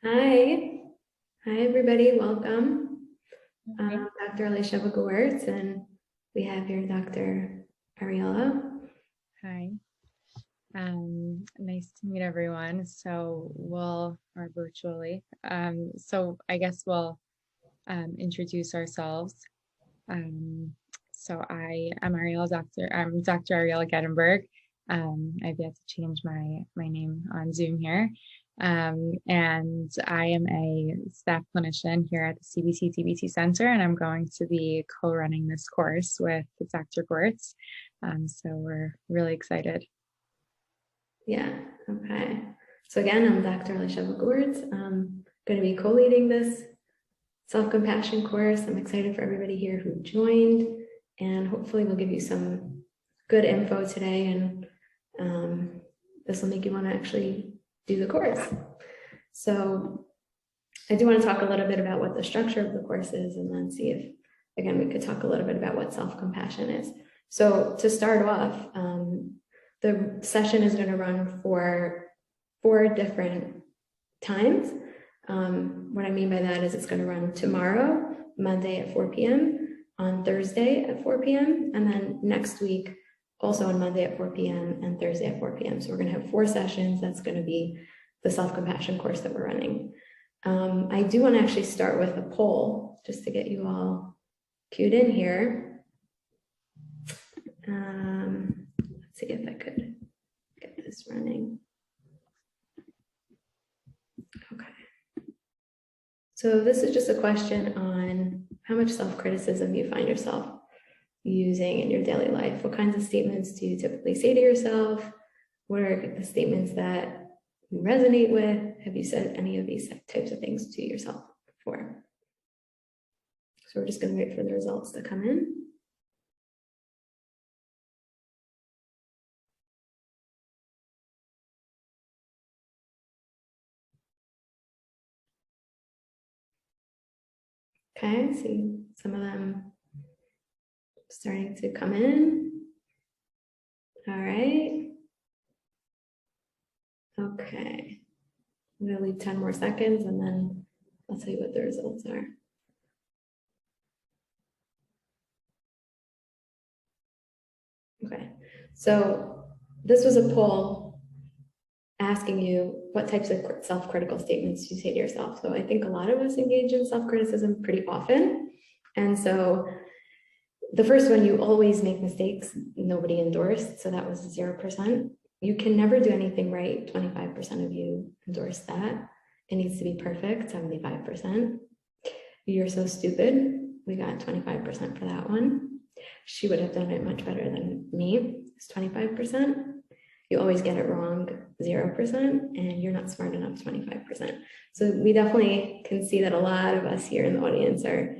Hi. Hi, everybody. Welcome. Okay. Dr. Alicia Bogowitz, and we have here Dr. Ariella. Hi. Nice to meet everyone. Or virtually. I guess we'll introduce ourselves. Um, I am I'm Dr. Ariella Gettenberg. I've yet to change my name on Zoom here. And I am a staff clinician here at the CBC TBT Center, and I'm going to be co-running this course with Dr. Gortz. So we're really excited. Yeah, okay. So again, I'm Dr. Alicia Bogowitz. I'm going to be co-leading this self-compassion course. I'm excited for everybody here who joined, and hopefully we'll give you some good info today, and this will make you want to actually do the course. So I do want to talk a little bit about what the structure of the course is, and then see if, again, we could talk a little bit about what self-compassion is. So to start off, the session is going to run for 4 different times. What I mean by that is it's going to run tomorrow, Monday at 4 p.m., on Thursday at 4 p.m., and then next week, also on Monday at 4 p.m. and Thursday at 4 p.m. So we're going to have 4 sessions. That's going to be the self-compassion course that we're running. I do want to actually start with a poll just to get you all cued in here. Let's see if I could get this running. Okay. So this is just a question on how much self-criticism you find yourself using in your daily life. What kinds of statements do you typically say to yourself? What are the statements that you resonate with? Have you said any of these types of things to yourself before? So we're just going to wait for the results to come in. Okay, see some of them starting to come in. All right. Okay. I'm going to leave 10 more seconds and then I'll tell you what the results are. Okay, so this was a poll asking you what types of self-critical statements you say to yourself. So I think a lot of us engage in self-criticism pretty often. And so the first one, you always make mistakes, nobody endorsed. So that was 0%. You can never do anything right. 25% of you endorsed that. It needs to be perfect, 75%. You're so stupid. We got 25% for that one. She would have done it much better than me. It's 25%. You always get it wrong, 0%, and you're not smart enough, 25%. So we definitely can see that a lot of us here in the audience are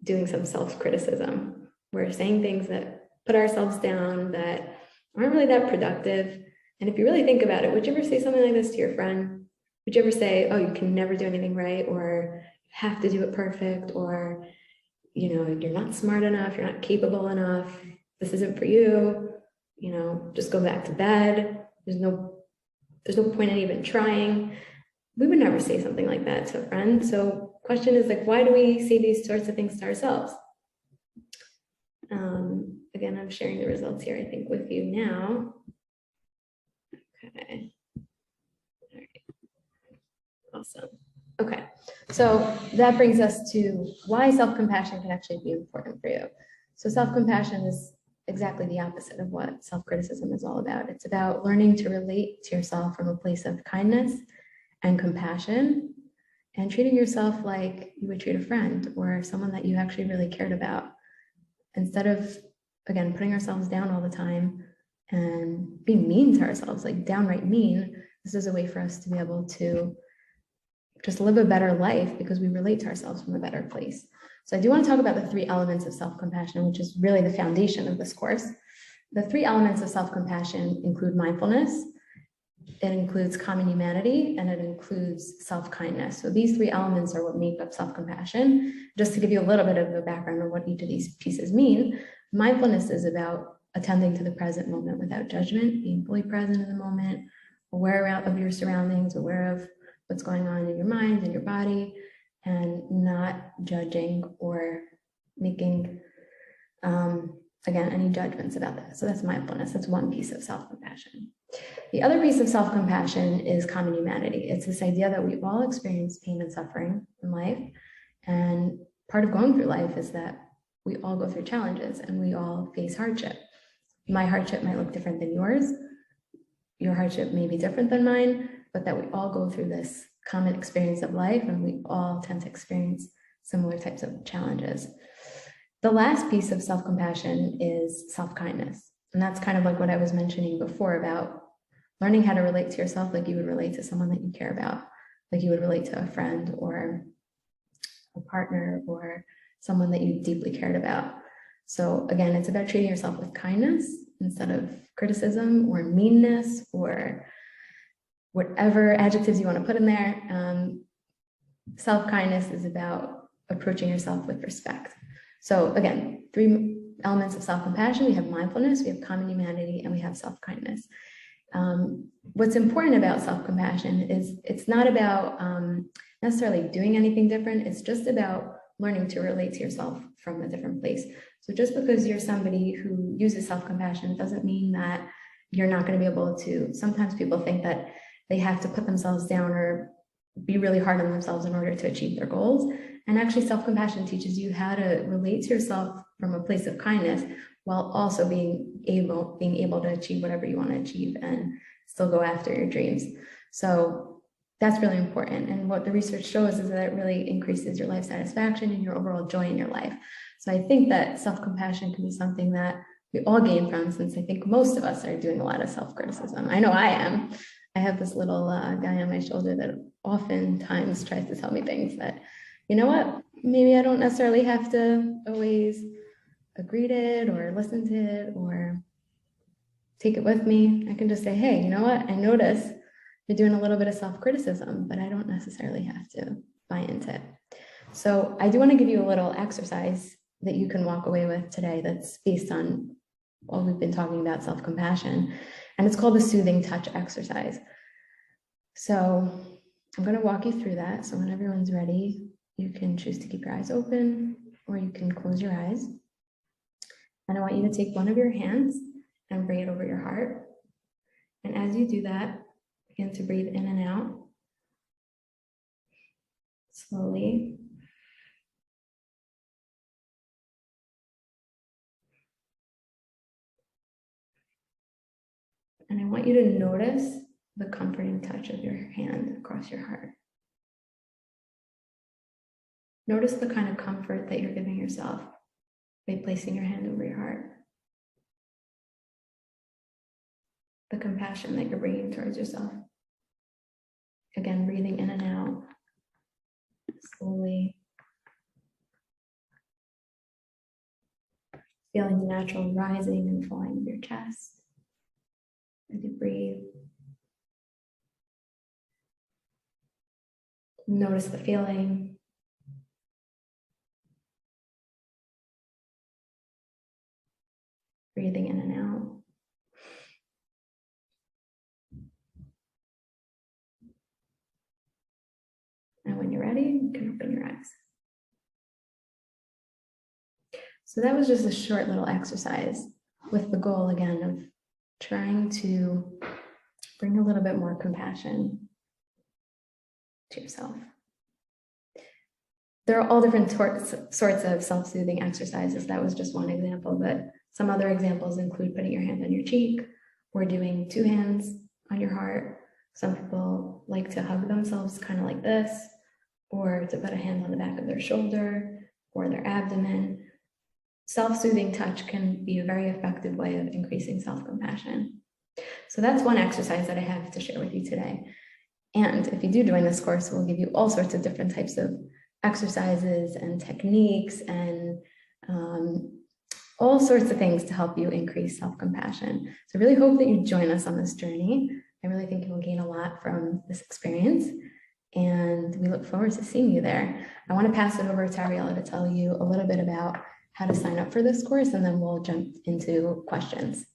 doing some self-criticism. We're saying things that put ourselves down, that aren't really that productive. And if you really think about it, would you ever say something like this to your friend? Would you ever say, oh, you can never do anything right, or have to do it perfect, or you're not smart enough, you're not capable enough, this isn't for you, just go back to bed, there's no point in even trying. We would never say something like that to a friend. So question is, like, why do we say these sorts of things to ourselves? Again, I'm sharing the results here, I think, with you now. Okay. All right. Awesome. Okay, so that brings us to why self-compassion can actually be important for you. So self-compassion is exactly the opposite of what self-criticism is all about. It's about learning to relate to yourself from a place of kindness and compassion, and treating yourself like you would treat a friend or someone that you actually really cared about. Instead of, again, putting ourselves down all the time and being mean to ourselves, like downright mean, this is a way for us to be able to just live a better life because we relate to ourselves from a better place. So I do want to talk about the 3 elements of self-compassion, which is really the foundation of this course. The 3 elements of self-compassion include mindfulness, it includes common humanity, and it includes self-kindness. So these 3 elements are what make up self-compassion. Just to give you a little bit of a background on what each of these pieces mean, mindfulness is about attending to the present moment without judgment, being fully present in the moment, aware of your surroundings, aware of what's going on in your mind and your body, and not judging or making, again, any judgments about that. So that's mindfulness. That's one piece of self-compassion. The other piece of self-compassion is common humanity. It's this idea that we all experience pain and suffering in life. And part of going through life is that we all go through challenges and we all face hardship. My hardship might look different than yours. Your hardship may be different than mine, but that we all go through this common experience of life, and we all tend to experience similar types of challenges. The last piece of self-compassion is self-kindness. And that's kind of like what I was mentioning before about learning how to relate to yourself like you would relate to someone that you care about, like you would relate to a friend or a partner or someone that you deeply cared about. So again, it's about treating yourself with kindness instead of criticism or meanness or whatever adjectives you want to put in there. Self-kindness is about approaching yourself with respect. So again, 3 elements of self-compassion. We have mindfulness, we have common humanity, and we have self-kindness. What's important about self-compassion is it's not about necessarily doing anything different. It's just about learning to relate to yourself from a different place. So just because you're somebody who uses self-compassion doesn't mean that you're not going to be able to. Sometimes people think that they have to put themselves down or be really hard on themselves in order to achieve their goals. And actually self-compassion teaches you how to relate to yourself from a place of kindness while also being able to achieve whatever you want to achieve and still go after your dreams. So that's really important. And what the research shows is that it really increases your life satisfaction and your overall joy in your life. So I think that self-compassion can be something that we all gain from, since I think most of us are doing a lot of self-criticism. I know I am. I have this little guy on my shoulder that oftentimes tries to tell me things that, you know what, maybe I don't necessarily have to always agree to it or listen to it or take it with me. I can just say, hey, you know what, I notice you're doing a little bit of self-criticism, but I don't necessarily have to buy into it. So I do want to give you a little exercise that you can walk away with today that's based on what we've been talking about, self-compassion. And it's called the soothing touch exercise. So I'm going to walk you through that. So when everyone's ready, you can choose to keep your eyes open or you can close your eyes. And I want you to take one of your hands and bring it over your heart. And as you do that, begin to breathe in and out slowly. And I want you to notice the comforting touch of your hand across your heart. Notice the kind of comfort that you're giving yourself by placing your hand over your heart. The compassion that you're bringing towards yourself. Again, breathing in and out slowly. Feeling the natural rising and falling of your chest as you breathe. Notice the feeling. Breathing in and out. And when you're ready, you can open your eyes. So that was just a short little exercise with the goal, again, of trying to bring a little bit more compassion to yourself. There are all different sorts of self-soothing exercises. That was just one example, but some other examples include putting your hand on your cheek or doing 2 hands on your heart. Some people like to hug themselves kind of like this, or to put a hand on the back of their shoulder or their abdomen. Self-soothing touch can be a very effective way of increasing self-compassion. So that's one exercise that I have to share with you today. And if you do join this course, we'll give you all sorts of different types of exercises and techniques and all sorts of things to help you increase self-compassion. So I really hope that you join us on this journey. I really think you will gain a lot from this experience, and we look forward to seeing you there. I want to pass it over to Ariella to tell you a little bit about how to sign up for this course, and then we'll jump into questions.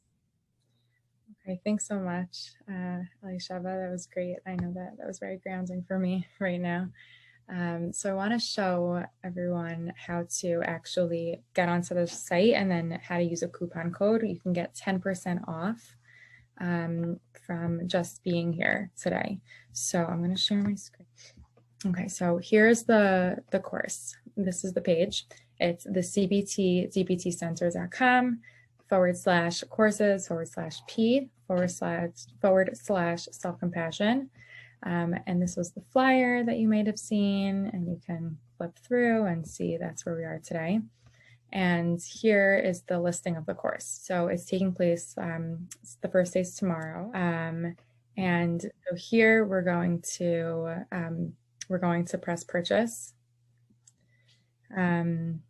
Great. Thanks so much, Elisheva. That was great. I know that was very grounding for me right now. So I want to show everyone how to actually get onto the site and then how to use a coupon code. You can get 10% off from just being here today. So I'm going to share my screen. Okay, so here's the course. This is the page. It's the cbtcenters.com/courses/p/self-compassion. And this was the flyer that you might have seen, and you can flip through and see that's where we are today. And here is the listing of the course. So it's taking place, the first day is tomorrow. And so here we're going to press purchase. And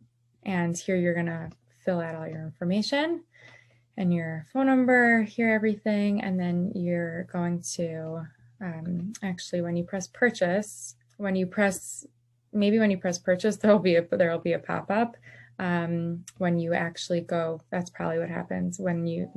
here you're gonna fill out all your information and your phone number, hear everything, and then you're going to, actually when you press purchase, maybe when you press purchase, there'll be a pop-up. When you actually go, that's probably what happens when you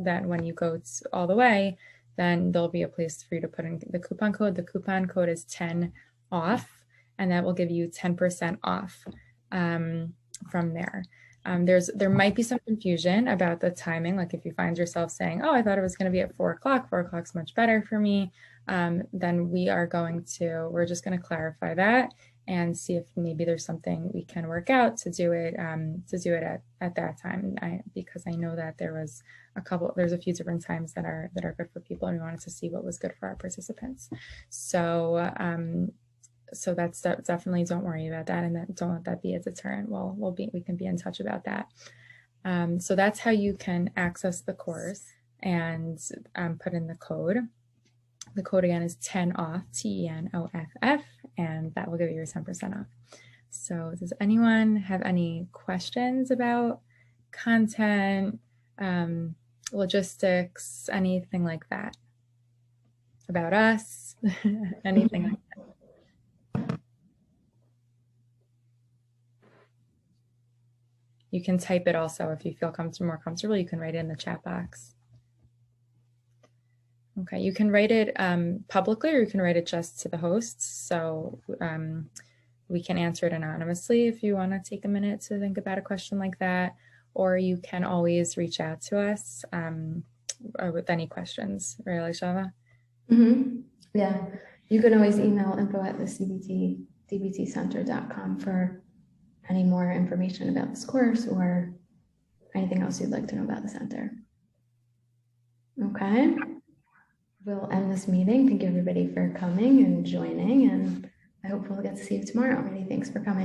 go all the way, then there'll be a place for you to put in the coupon code. The coupon code is 10 off, and that will give you 10% off from there. There might be some confusion about the timing. Like if you find yourself saying, oh, I thought it was going to be at 4 o'clock. 4 o'clock's much better for me. Then we're just going to clarify that and see if maybe there's something we can work out to do it at that time. Because I know that there's a few different times that are good for people, and we wanted to see what was good for our participants. So that's definitely, don't worry about that, and don't let that be a deterrent. We can be in touch about that. So that's how you can access the course and put in the code. The code again is 10 off, TENOFF, and that will give you your 10% off. So does anyone have any questions about content, logistics, anything like that? About us, anything like that? You can type it also if you feel more comfortable. You can write it in the chat box. Okay, you can write it publicly, or you can write it just to the hosts. So we can answer it anonymously if you want to take a minute to think about a question like that, or you can always reach out to us with any questions, right, Elisheva? Yeah, you can always email info@thecbtcenter.com for any more information about this course or anything else you'd like to know about the center. Okay. We'll end this meeting. Thank you everybody for coming and joining, and I hope we'll get to see you tomorrow. Many thanks for coming.